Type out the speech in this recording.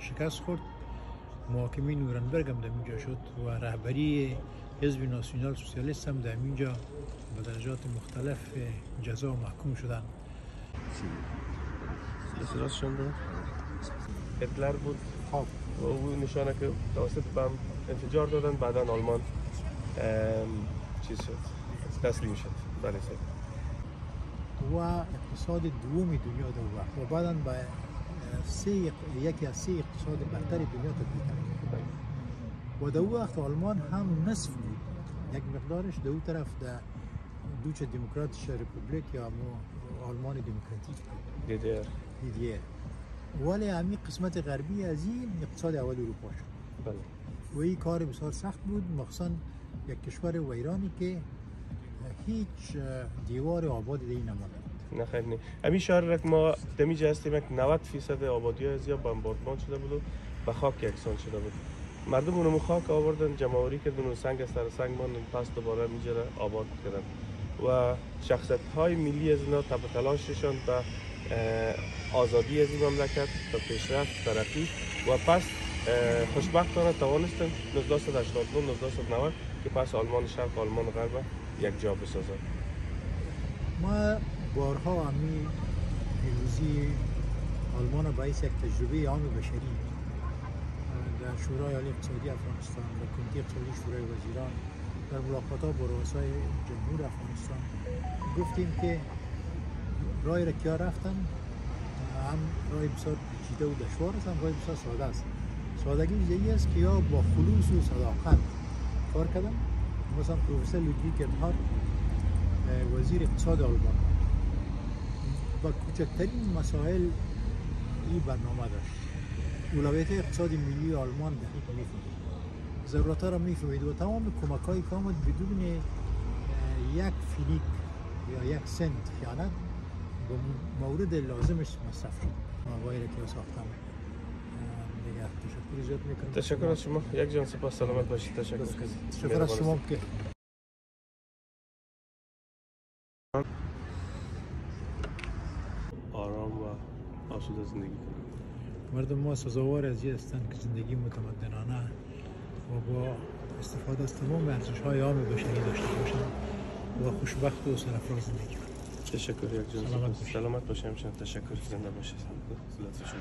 شکست خورد. محاکمه نورنبرگ هم در اینجا شد و رهبری حزب ناسیونال سوسیالیست هم در اینجا به درجات مختلف جزا و محکوم شدن. اعتراضشان داد؟ هتلر بود و او نشانه که توسط بم انفجار دادن، بعدا آلمان چیز شد، تسلیم شد. بله سید. و اقتصاد دوم دنیا در و بعدا به یکی از 3 اقتصاد برتر دنیا تبدیل کرد. و در وقت آلمان هم نصف بود، یک مقدارش در اون طرف در دوچ دموکراتیش رپوبلیک یا آلمان دموکراتیک دیدیر. ولی همین قسمت غربی از این اقتصاد اول اروپا شد. بله. و این کار بسیار سخت بود، مخصوصا یک کشور و ایرانی که هیچ دیوار آباد دیگه نمانده. نه خیر نه. همین شهر را که ما دمیجه هستیم، 90% آبادی از یا بمباردمان شده بود و به خاک یکسان شده بود. مردم اونو خاک آوردن، جمعوری کردن و سنگ از سر سنگ ماندن، پس دوباره میجره آباد کردن و شخصیت های ملی از اینا تب تلاششان به آزادی از این مملکت، به پیشرفت، ترقی و پس خوشبختانه توانستن 1989 1990 که پس آلمان شرق آلمان غرب یک جا بسازند. ما بارها همین پیروزی آلمان باعث یک تجربه عام بشری در شورای عالی اقتصادی افغانستان، در کمیته اقتصادی شورای وزیران، در ملاقات‌ها با رؤسای جمهور افغانستان گفتیم که راهی را که رفتن هم راه بسیار پیچیده و دشوار است، هم راه بسیار ساده است. سادگی این است که یا با خلوص و صداقت کار کردن. مثلا پروفسور لودویگ ابهارت وزیر اقتصاد آلمان با کوچکترین مسائل این برنامه داشت. اولویت اقتصاد ملی آلمان دقیق می‌فهمید، ضرورت‌ها را می‌فهمید و تمام کمک‌هایی که آمد بدون یک فیلیک یا یک سنت خیانت به مورد لازمش مصرف شد. مقایری که ساختم دیگر تشکر زیاد می‌کنم. تشکر از شما. یک جان سپاس، سلامت باشید. تشکر از شما که آرام و آسوده زندگی کنند. مردم ما سزاوار از این هستند که زندگی متمدنانه و با استفاده از تمام ارزش‌های عام بشری داشته باشند و خوشبخت و سرفراز زندگی کنند. تشکر یک جان. سلامت باشید. تشکر. زنده باشید. لطف شما.